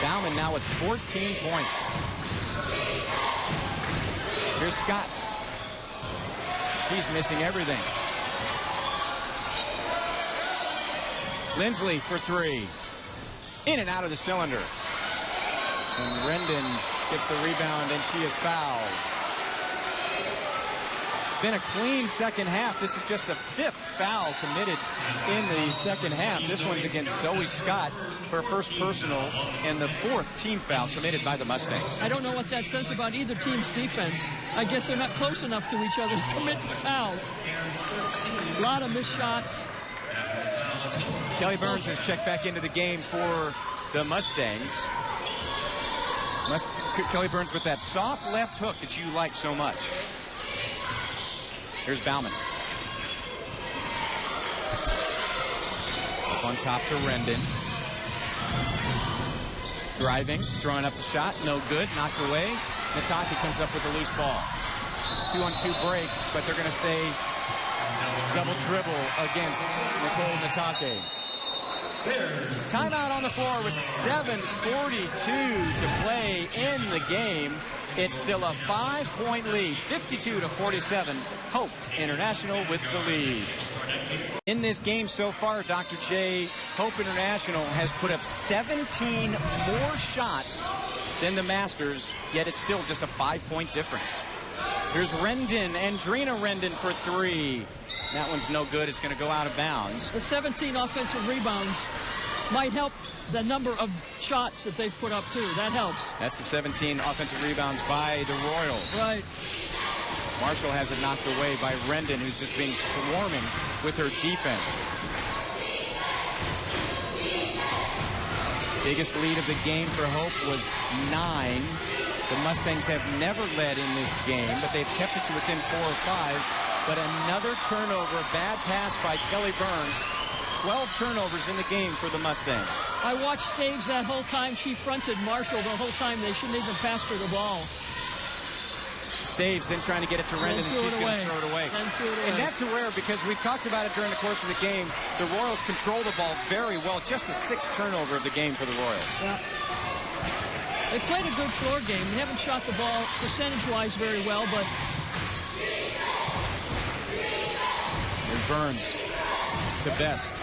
Bauman now with 14 points. Here's Scott. She's missing everything. Lindsley for three. In and out of the cylinder. And Rendon gets the rebound, and she is fouled. It's been a clean second half. This is just the 5th foul committed in the second half. This one's against Zoe Scott, her first personal, and the 4th team foul committed by the Mustangs. I don't know what that says about either team's defense. I guess they're not close enough to each other to commit the fouls. A lot of missed shots. Kelly Burns has checked back into the game for the Mustangs. Kelly Burns with that soft left hook that you like so much. Here's Bauman. Up on top to Rendon. Driving, throwing up the shot, no good, knocked away. Natake comes up with a loose ball. 2-on-2 break, but they're going to say double dribble against Nicole Natake. Timeout on the floor with 7:42 to play in the game. It's still a 5-point lead, 52-47. Hope International with the lead. In this game so far, Dr. J, Hope International has put up 17 more shots than the Masters, yet it's still just a 5-point difference. Here's Rendon, Andrina Rendon for three. That one's no good. It's going to go out of bounds. The 17 offensive rebounds might help the number of shots that they've put up, too. That helps. That's the 17 offensive rebounds by the Royals. Right. Marshall has it knocked away by Rendon, who's just being swarming with her defense. Biggest lead of the game for Hope was 9. The Mustangs have never led in this game, but they've kept it to within 4 or 5. But another turnover, bad pass by Kelly Burns. 12 turnovers in the game for the Mustangs. I watched Staves that whole time. She fronted Marshall the whole time. They shouldn't even pass her the ball. Staves then trying to get it to Rendon, and she's going to throw it away. And that's rare because we've talked about it during the course of the game. The Royals control the ball very well. Just the 6th turnover of the game for the Royals. Yeah. They played a good floor game. They haven't shot the ball percentage-wise very well, but... Here's Burns to Best.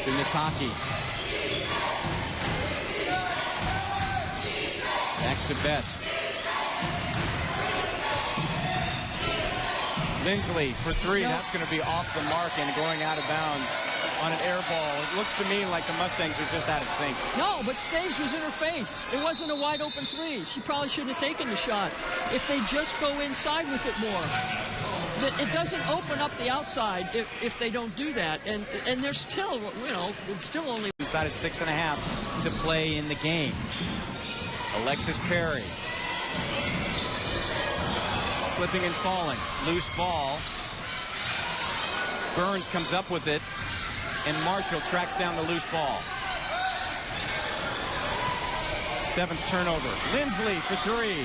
To Nataki. Back to Best. Lindsley for three. That's going to be off the mark and going out of bounds on an air ball. It looks to me like the Mustangs are just out of sync. No, but Staves was in her face. It wasn't a wide open three. She probably shouldn't have taken the shot. If they just go inside with it more. It doesn't open up the outside if they don't do that. And there's still, you know, it's still only... Inside of 6.5 to play in the game. Alexis Perry. Slipping and falling. Loose ball. Burns comes up with it. And Marshall tracks down the loose ball. 7th turnover. Lindsley for three.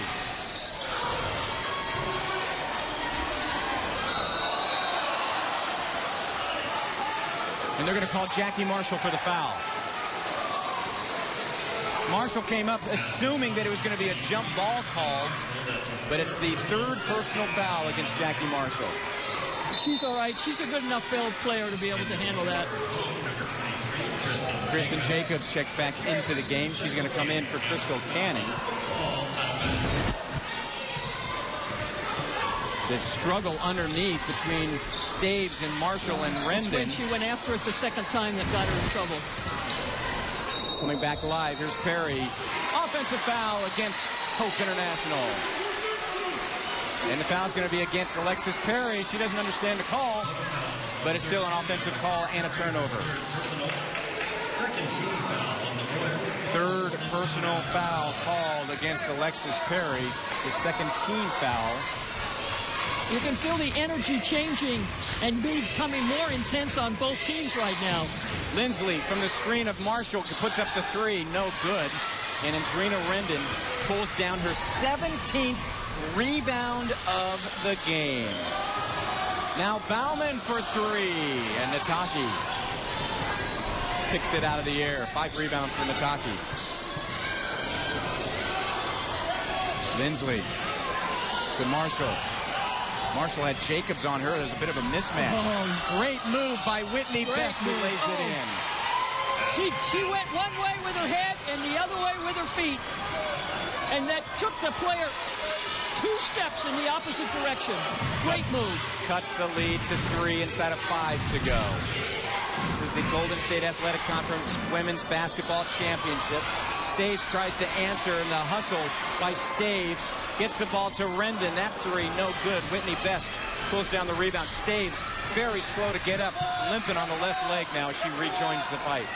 And they're going to call Jackie Marshall for the foul. Marshall came up assuming that it was going to be a jump ball called, but it's the 3rd personal foul against Jackie Marshall. She's all right. She's a good enough player to be able to handle that. Kristen Jacobs checks back into the game. She's going to come in for Crystal Canning. The struggle underneath between Staves and Marshall and Rendon. That's when she went after it the second time that got her in trouble. Coming back live, here's Perry. Offensive foul against Hope International. And the foul's going to be against Alexis Perry. She doesn't understand the call, but it's still an offensive call and a turnover. 3rd personal foul called against Alexis Perry. The 2nd team foul. You can feel the energy changing and becoming more intense on both teams right now. Lindsley from the screen of Marshall puts up the 3, no good. And Andrina Rendon pulls down her 17th rebound of the game. Now Bauman for 3, and Nataki picks it out of the air. 5 rebounds for Nataki. Lindsley to Marshall. Marshall had Jacobs on her. There's a bit of a mismatch. Oh. Great move by Whitney Best, who lays it in. She went one way with her head and the other way with her feet. And that took the player 2 steps in the opposite direction. Great move. Cuts the lead to 3 inside of 5 to go. This is the Golden State Athletic Conference Women's Basketball Championship. Staves tries to answer in the hustle by Staves. Gets the ball to Rendon. That 3, no good. Whitney Best pulls down the rebound. Staves very slow to get up, limping on the left leg now as she rejoins the fight.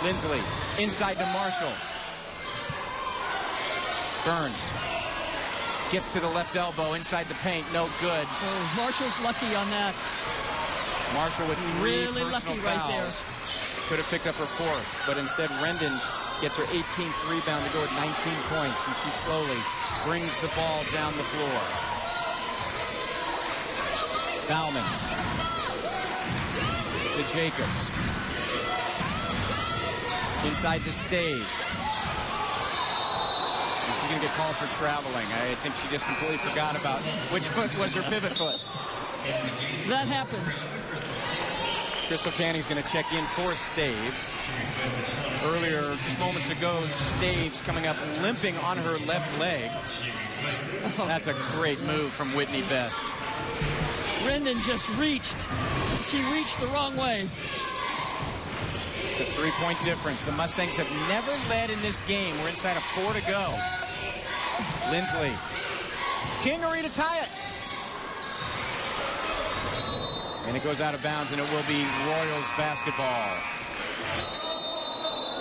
Lindsley inside to Marshall. Burns gets to the left elbow inside the paint. No good. Oh, Marshall's lucky on that. Marshall with 3 really personal lucky fouls. right there. Could have picked up her 4th, but instead Rendon gets her 18th rebound to go at 19 points, and she slowly brings the ball down the floor. Bauman to Jacobs. Inside to Staves. She's going to get called for traveling. I think she just completely forgot about which foot was her pivot foot. That happens. Crystal Canning's going to check in for Staves. Earlier, just moments ago, Staves coming up limping on her left leg. That's a great move from Whitney Best. Rendon just reached. She reached the wrong way. It's a 3-point difference. The Mustangs have never led in this game. We're inside of 4 to go. Lindsley. Kingery to tie it. And it goes out of bounds, and it will be Royals basketball.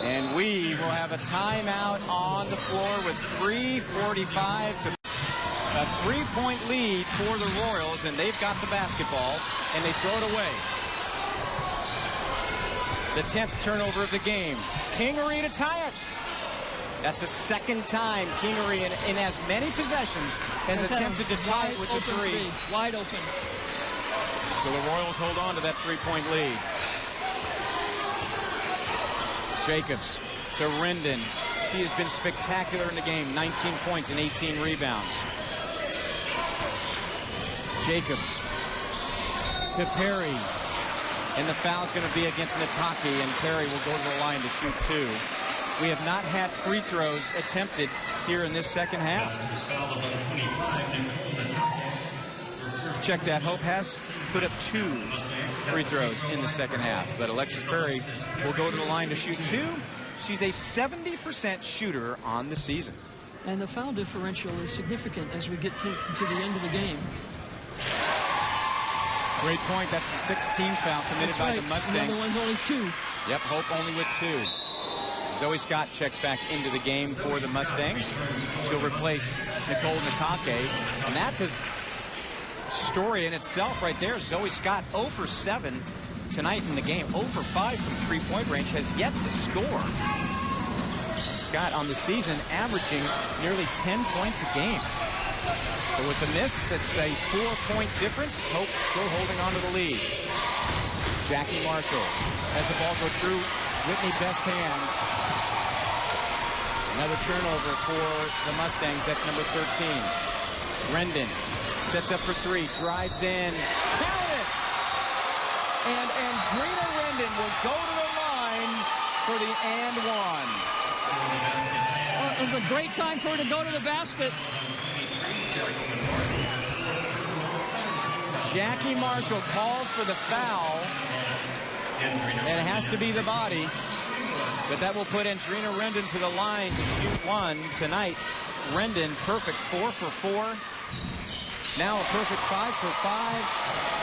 And we will have a timeout on the floor with 3:45 to a 3-point lead for the Royals, and they've got the basketball, and they throw it away. The 10th turnover of the game. Kingery to tie it. That's the second time Kingery in as many possessions has attempted to tie it with the three. Wide open. So the Royals hold on to that 3-point lead. Jacobs to Rendon. She has been spectacular in the game. 19 points and 18 rebounds. Jacobs to Perry. And the foul's going to be against Nataki, and Perry will go to the line to shoot 2. We have not had free throws attempted here in this second half. Check that. Hope has put up 2 free throws in the second half, but Alexis Perry will go to the line to shoot 2. She's a 70% shooter on the season. And the foul differential is significant as we get to the end of the game. Great point. That's the 16th foul committed by the Mustangs. The other one's only 2. Yep, Hope only with 2. Zoe Scott checks back into the game for the Mustangs. She'll replace Nicole Natake, and that's a story in itself right there. Zoe Scott 0 for 7 tonight in the game. 0 for 5 from 3-point range, has yet to score. Scott on the season averaging nearly 10 points a game. So with the miss, it's a 4-point difference. Hope still holding on to the lead. Jackie Marshall has the ball go through Whitney Best's hands. Another turnover for the Mustangs. That's number 13. Rendon sets up for 3, drives in, count it! And Andrina Rendon will go to the line for the and one. Well, it was a great time for her to go to the basket. Jackie Marshall called for the foul, and it has to be the body. But that will put Andrina Rendon to the line to shoot 1 tonight. Rendon, perfect 4 for 4. Now a perfect 5 for 5.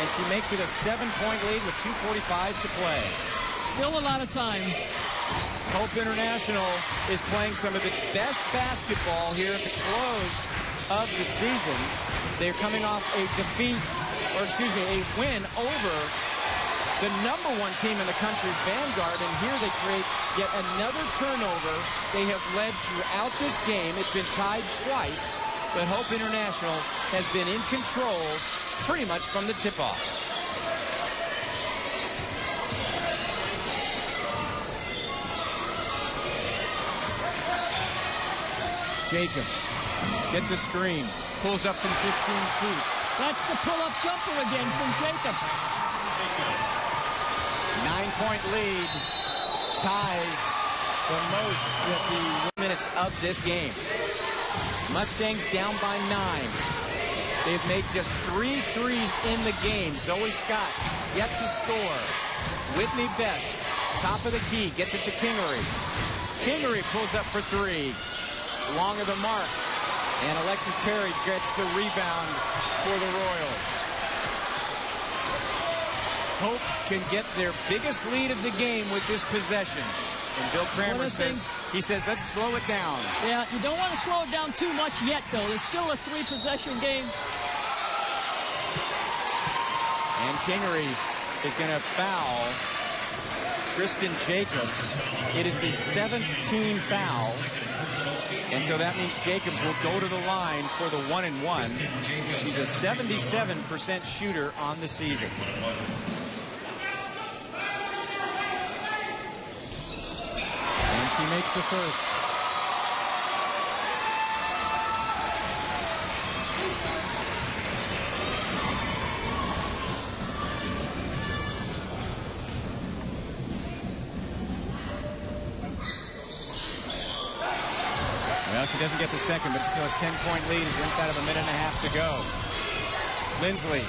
And she makes it a 7-point lead with 2:45 to play. Still a lot of time. Hope International is playing some of its best basketball here at the close of the season. They're coming off a win over the number 1 team in the country, Vanguard, and here they create yet another turnover. They have led throughout this game. It's been tied twice, but Hope International has been in control pretty much from the tip-off. Jacobs gets a screen, pulls up from 15 feet. That's the pull-up jumper again from Jacobs. 9-point lead, ties the most with the minutes of this game. Mustangs down by 9. They've made just 3 threes in the game. Zoe Scott yet to score. Whitney Best, top of the key, gets it to Kingery. Kingery pulls up for 3. Long of the mark. And Alexis Perry gets the rebound for the Royals. Hope can get their biggest lead of the game with this possession. And Bill Kramer says, let's slow it down. Yeah, you don't want to slow it down too much yet, though. There's still a 3-possession game. And Kingery is going to foul Kristen Jacobs. It is the 7th team foul. And so that means Jacobs will go to the line for the 1-and-1. She's a 77% shooter on the season. And she makes the first. she doesn't get the second, but still a 10-point lead as we're inside of a minute and a half to go. Lindsley.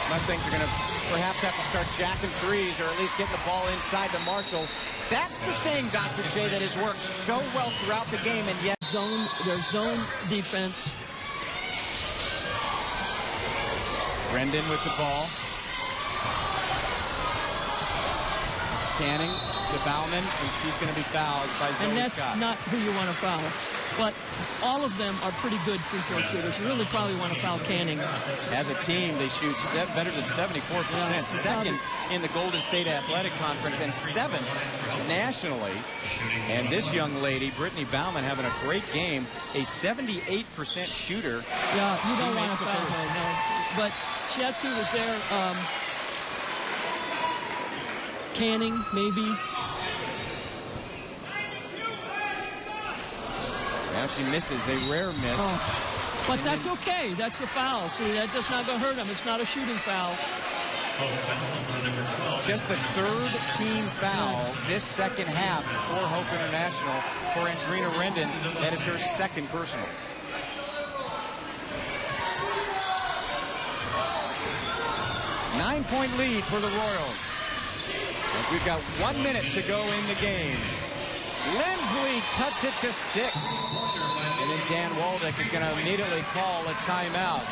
Mustangs are going to perhaps have to start jacking threes or at least getting the ball inside to Marshall. That's the thing, Dr. J, that has worked so well throughout the game, and yet Their zone defense. Rendon with the ball. Canning to Bauman, and she's going to be fouled by Zoe And that's Scott. not who you want to foul. But all of them are pretty good free throw shooters. You really probably want to foul Canning. As a team, they shoot better than 74%. Yeah, second in the Golden State Athletic Conference and seventh nationally. And this young lady, Brittany Bauman, having a great game. A 78% shooter. Yeah, you don't want to foul her, no. But Shetsu was there. Canning, maybe. Now she misses, a rare miss. Oh. But that's okay. That's a foul. See, that's not going to hurt him. It's not a shooting foul. Just the third team foul this second half for Hope International for Andrina Rendon. That is her second personal. Nine-point lead for the Royals. As we've got 1 minute to go in the game. Lindsley cuts it to 6. And then Dan Waldeck is going to immediately call a timeout.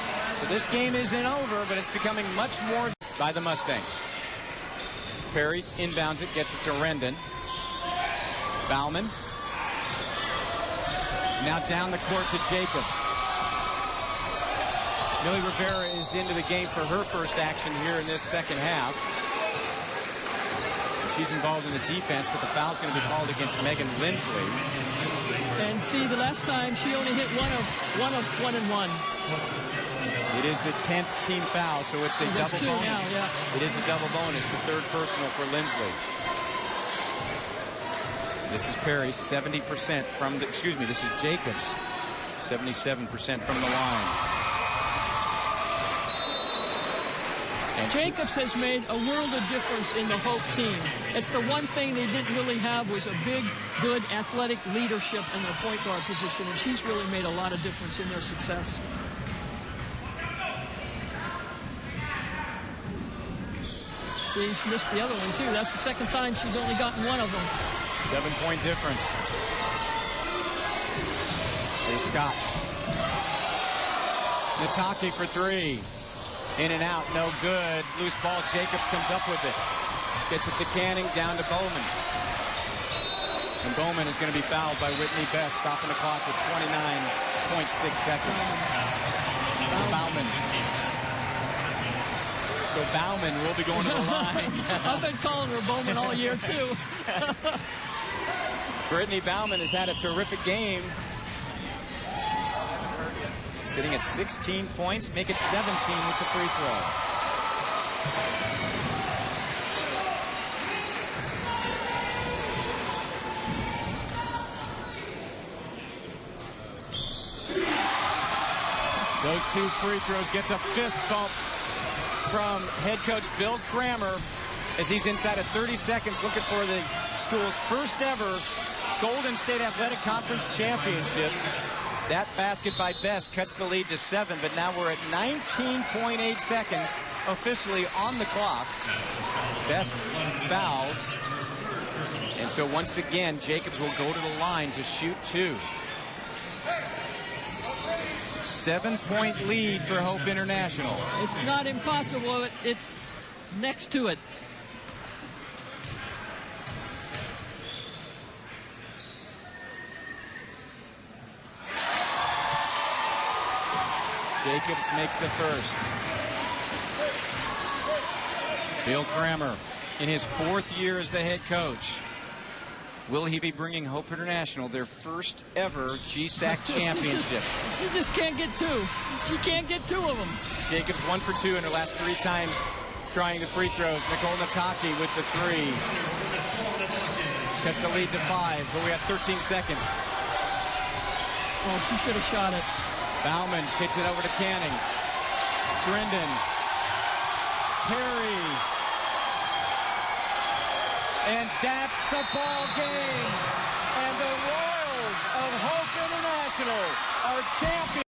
So this game isn't over, but it's becoming much more by the Mustangs. Perry inbounds it, gets it to Rendon. Bauman. Now down the court to Jacobs. Millie Rivera is into the game for her first action here in this second half. She's involved in the defense, but the foul's going to be called against Megan Lindsley. And see, the last time she only hit one of 1 and 1. It is the 10th team foul, so it's a double bonus. Now, yeah. It is a double bonus, the third personal for Lindsley. This is Perry, 70% from the, excuse me, this is Jacobs, 77% from the line. And Jacobs has made a world of difference in the Hope team. It's the one thing they didn't really have was a big, good athletic leadership in their point guard position, and she's really made a lot of difference in their success. See, she missed the other one, too. That's the second time she's only gotten one of them. 7-point difference. Here's Scott. Nataki for 3. In and out, no good. Loose ball, Jacobs comes up with it. Gets it to Canning, down to Bowman. And Bowman is going to be fouled by Whitney Best, stopping the clock with 29.6 seconds. Bauman. So Bauman will be going to the line. I've been calling her Bowman all year, too. Brittany Bauman has had a terrific game. Sitting at 16 points, make it 17 with the free throw. Those 2 free throws, gets a fist bump from head coach Bill Kramer as he's inside of 30 seconds looking for the school's first ever Golden State Athletic Conference championship. That basket by Best cuts the lead to 7, but now we're at 19.8 seconds officially on the clock. Best fouls. And so once again, Jacobs will go to the line to shoot 2. 7-point lead for Hope International. It's not impossible. It's next to it. Jacobs makes the first. Bill Kramer in his 4th year as the head coach. Will he be bringing Hope International their first ever GSAC championship? She just can't get 2. She can't get 2 of them. Jacobs 1 for 2 in her last 3 times trying the free throws. Nicole Nataki with the 3. Cuts the lead to 5, but we have 13 seconds. Oh, she should have shot it. Bauman kicks it over to Canning. Rendon. Perry. And that's the ball game. And the Royals of Hope International champion.